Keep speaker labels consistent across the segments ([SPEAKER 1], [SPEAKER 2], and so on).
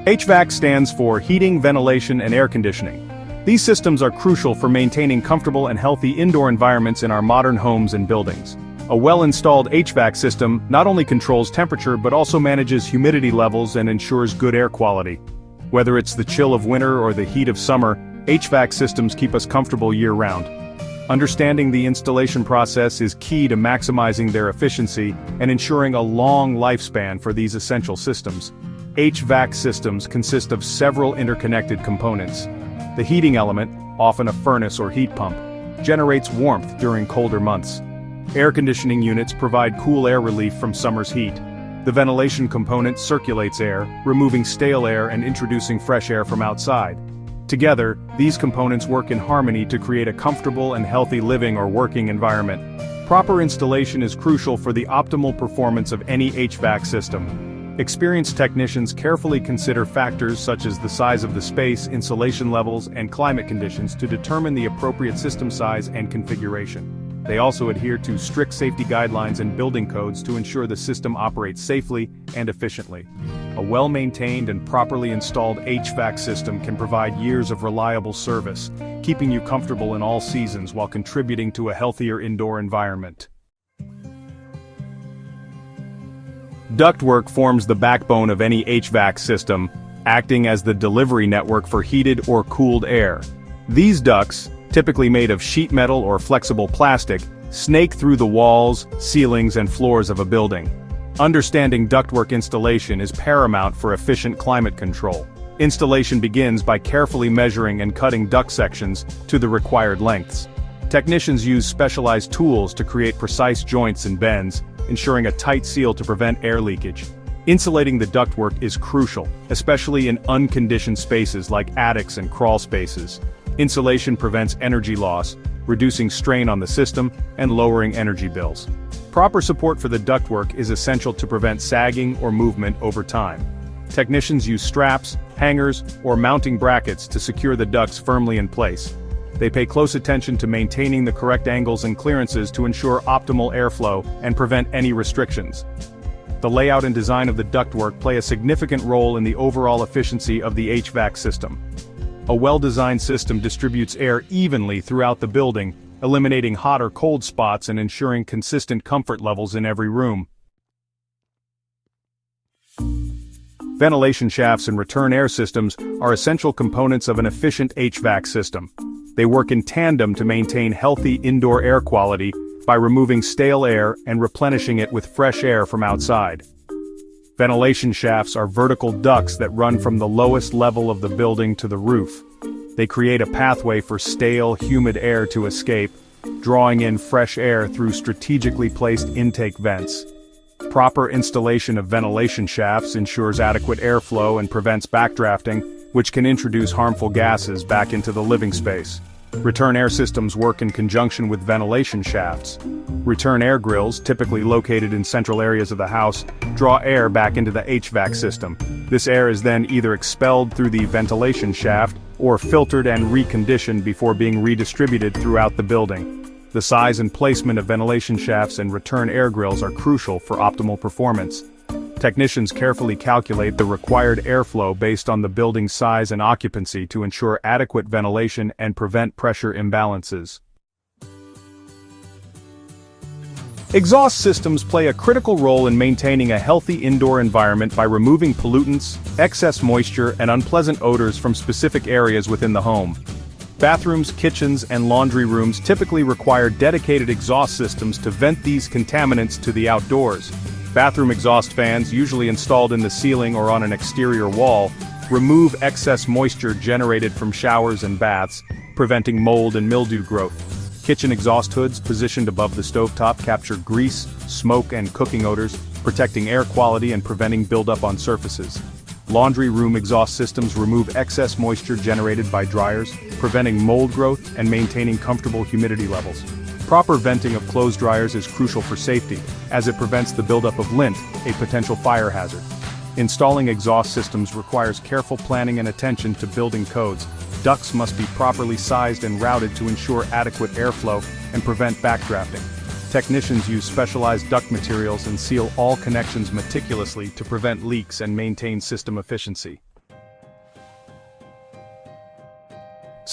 [SPEAKER 1] HVAC stands for heating, ventilation, and air conditioning. These systems are crucial for maintaining comfortable and healthy indoor environments in our modern homes and buildings. A well-installed HVAC system not only controls temperature but also manages humidity levels and ensures good air quality. Whether it's the chill of winter or the heat of summer, HVAC systems keep us comfortable year-round. Understanding the installation process is key to maximizing their efficiency and ensuring a long lifespan for these essential systems. HVAC systems consist of several interconnected components. The heating element, often a furnace or heat pump, generates warmth during colder months. Air conditioning units provide cool air relief from summer's heat. The ventilation component circulates air, removing stale air and introducing fresh air from outside. Together, these components work in harmony to create a comfortable and healthy living or working environment. Proper installation is crucial for the optimal performance of any HVAC system. Experienced technicians carefully consider factors such as the size of the space, insulation levels, and climate conditions to determine the appropriate system size and configuration. They also adhere to strict safety guidelines and building codes to ensure the system operates safely and efficiently. A well-maintained and properly installed HVAC system can provide years of reliable service, keeping you comfortable in all seasons while contributing to a healthier indoor environment. Ductwork forms the backbone of any HVAC system, acting as the delivery network for heated or cooled air. These ducts, typically made of sheet metal or flexible plastic, snake through the walls, ceilings, and floors of a building. Understanding ductwork installation is paramount for efficient climate control. Installation begins by carefully measuring and cutting duct sections to the required lengths. Technicians use specialized tools to create precise joints and bends, ensuring a tight seal to prevent air leakage. Insulating the ductwork is crucial, especially in unconditioned spaces like attics and crawl spaces. Insulation prevents energy loss, reducing strain on the system and lowering energy bills. Proper support for the ductwork is essential to prevent sagging or movement over time. Technicians use straps, hangers, or mounting brackets to secure the ducts firmly in place. They pay close attention to maintaining the correct angles and clearances to ensure optimal airflow and prevent any restrictions. The layout and design of the ductwork play a significant role in the overall efficiency of the HVAC system. A well-designed system distributes air evenly throughout the building, eliminating hot or cold spots and ensuring consistent comfort levels in every room. Ventilation shafts and return air systems are essential components of an efficient HVAC system. They work in tandem to maintain healthy indoor air quality by removing stale air and replenishing it with fresh air from outside. Ventilation shafts are vertical ducts that run from the lowest level of the building to the roof. They create a pathway for stale, humid air to escape, drawing in fresh air through strategically placed intake vents. Proper installation of ventilation shafts ensures adequate airflow and prevents backdrafting, which can introduce harmful gases back into the living space. Return air systems work in conjunction with ventilation shafts. Return air grills, typically located in central areas of the house, draw air back into the HVAC system. This air is then either expelled through the ventilation shaft or filtered and reconditioned before being redistributed throughout the building. The size and placement of ventilation shafts and return air grills are crucial for optimal performance. Technicians carefully calculate the required airflow based on the building's size and occupancy to ensure adequate ventilation and prevent pressure imbalances. Exhaust systems play a critical role in maintaining a healthy indoor environment by removing pollutants, excess moisture, and unpleasant odors from specific areas within the home. Bathrooms, kitchens, and laundry rooms typically require dedicated exhaust systems to vent these contaminants to the outdoors. Bathroom exhaust fans, usually installed in the ceiling or on an exterior wall, remove excess moisture generated from showers and baths, preventing mold and mildew growth. Kitchen exhaust hoods, positioned above the stovetop, capture grease, smoke, and cooking odors, protecting air quality and preventing buildup on surfaces. Laundry room exhaust systems remove excess moisture generated by dryers, preventing mold growth and maintaining comfortable humidity levels. Proper venting of clothes dryers is crucial for safety, as it prevents the buildup of lint, a potential fire hazard. Installing exhaust systems requires careful planning and attention to building codes. Ducts must be properly sized and routed to ensure adequate airflow and prevent backdrafting. Technicians use specialized duct materials and seal all connections meticulously to prevent leaks and maintain system efficiency.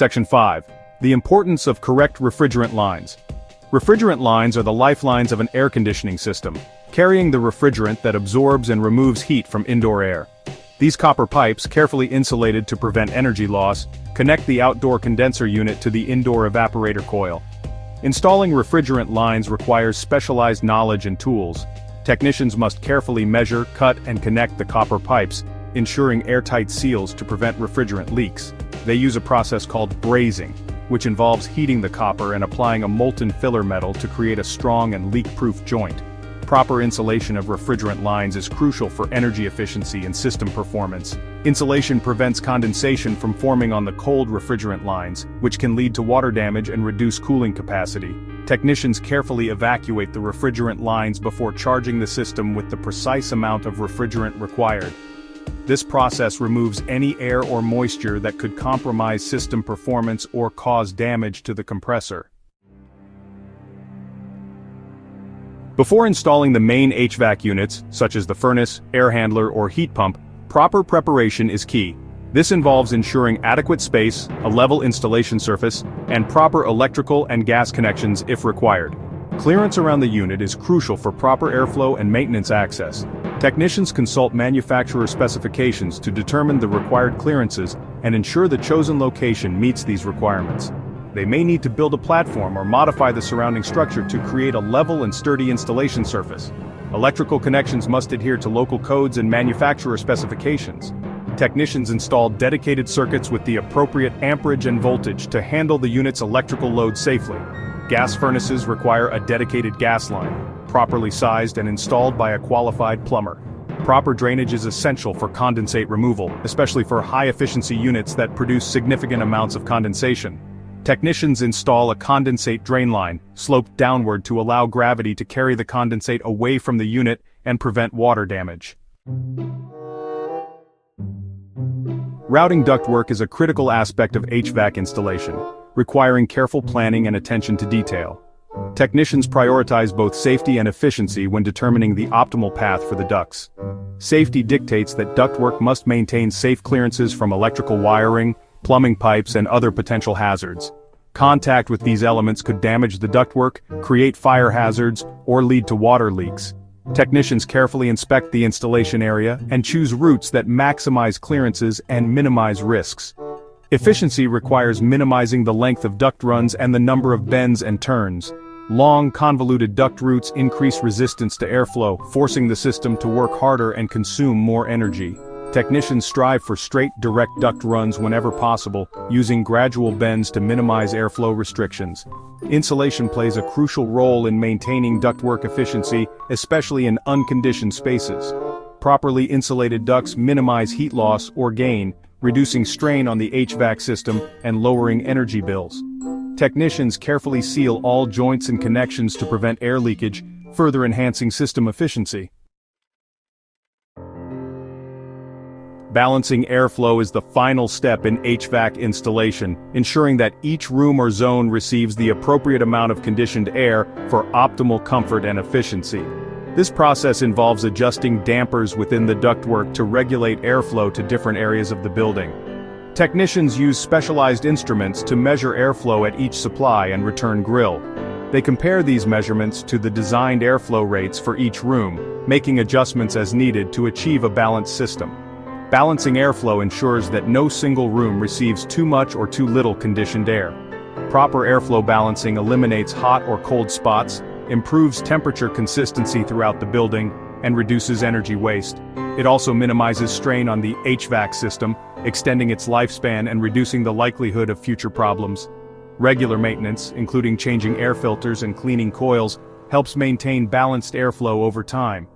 [SPEAKER 1] Section 5. The importance of correct refrigerant lines. Refrigerant lines are the lifelines of an air conditioning system, carrying the refrigerant that absorbs and removes heat from indoor air. These copper pipes, carefully insulated to prevent energy loss, connect the outdoor condenser unit to the indoor evaporator coil. Installing refrigerant lines requires specialized knowledge and tools. Technicians must carefully measure, cut, and connect the copper pipes, ensuring airtight seals to prevent refrigerant leaks. They use a process called brazing, which involves heating the copper and applying a molten filler metal to create a strong and leak-proof joint. Proper insulation of refrigerant lines is crucial for energy efficiency and system performance. Insulation prevents condensation from forming on the cold refrigerant lines, which can lead to water damage and reduce cooling capacity. Technicians carefully evacuate the refrigerant lines before charging the system with the precise amount of refrigerant required. This process removes any air or moisture that could compromise system performance or cause damage to the compressor. Before installing the main HVAC units, such as the furnace, air handler, or heat pump, proper preparation is key. This involves ensuring adequate space, a level installation surface, and proper electrical and gas connections if required. Clearance around the unit is crucial for proper airflow and maintenance access. Technicians consult manufacturer specifications to determine the required clearances and ensure the chosen location meets these requirements. They may need to build a platform or modify the surrounding structure to create a level and sturdy installation surface. Electrical connections must adhere to local codes and manufacturer specifications. Technicians install dedicated circuits with the appropriate amperage and voltage to handle the unit's electrical load safely. Gas furnaces require a dedicated gas line, properly sized and installed by a qualified plumber. Proper drainage is essential for condensate removal, especially for high-efficiency units that produce significant amounts of condensation. Technicians install a condensate drain line, sloped downward to allow gravity to carry the condensate away from the unit and prevent water damage. Routing ductwork is a critical aspect of HVAC installation, requiring careful planning and attention to detail. Technicians prioritize both safety and efficiency when determining the optimal path for the ducts. Safety dictates that ductwork must maintain safe clearances from electrical wiring, plumbing pipes, and other potential hazards. Contact with these elements could damage the ductwork, create fire hazards, or lead to water leaks. Technicians carefully inspect the installation area and choose routes that maximize clearances and minimize risks. Efficiency requires minimizing the length of duct runs and the number of bends and turns. Long, convoluted duct routes increase resistance to airflow, forcing the system to work harder and consume more energy. Technicians strive for straight, direct duct runs whenever possible, using gradual bends to minimize airflow restrictions. Insulation plays a crucial role in maintaining ductwork efficiency, especially in unconditioned spaces. Properly insulated ducts minimize heat loss or gain, reducing strain on the HVAC system and lowering energy bills. Technicians carefully seal all joints and connections to prevent air leakage, further enhancing system efficiency. Balancing airflow is the final step in HVAC installation, ensuring that each room or zone receives the appropriate amount of conditioned air for optimal comfort and efficiency. This process involves adjusting dampers within the ductwork to regulate airflow to different areas of the building. Technicians use specialized instruments to measure airflow at each supply and return grill. They compare these measurements to the designed airflow rates for each room, making adjustments as needed to achieve a balanced system. Balancing airflow ensures that no single room receives too much or too little conditioned air. Proper airflow balancing eliminates hot or cold spots, improves temperature consistency throughout the building, and reduces energy waste. It also minimizes strain on the HVAC system, extending its lifespan and reducing the likelihood of future problems. Regular maintenance, including changing air filters and cleaning coils, helps maintain balanced airflow over time.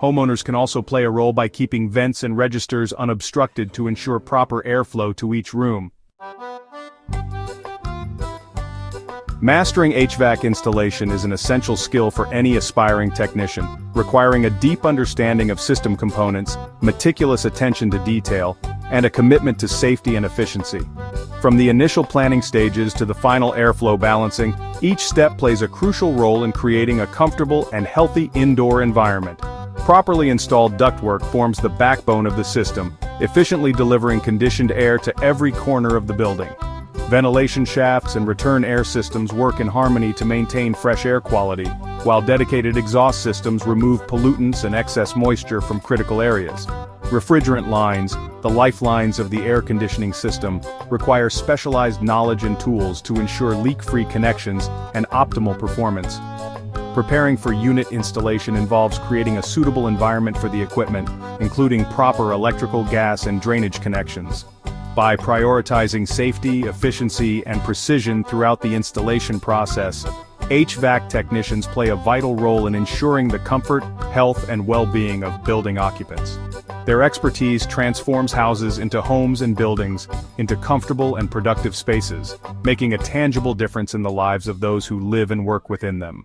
[SPEAKER 1] Homeowners can also play a role by keeping vents and registers unobstructed to ensure proper airflow to each room. Mastering HVAC installation is an essential skill for any aspiring technician, requiring a deep understanding of system components, meticulous attention to detail, and a commitment to safety and efficiency. From the initial planning stages to the final airflow balancing, each step plays a crucial role in creating a comfortable and healthy indoor environment. Properly installed ductwork forms the backbone of the system, efficiently delivering conditioned air to every corner of the building. Ventilation shafts and return air systems work in harmony to maintain fresh air quality, while dedicated exhaust systems remove pollutants and excess moisture from critical areas. Refrigerant lines, the lifelines of the air conditioning system, require specialized knowledge and tools to ensure leak-free connections and optimal performance. Preparing for unit installation involves creating a suitable environment for the equipment, including proper electrical, gas, and drainage connections. By prioritizing safety, efficiency, and precision throughout the installation process, HVAC technicians play a vital role in ensuring the comfort, health, and well-being of building occupants. Their expertise transforms houses into homes and buildings into comfortable and productive spaces, making a tangible difference in the lives of those who live and work within them.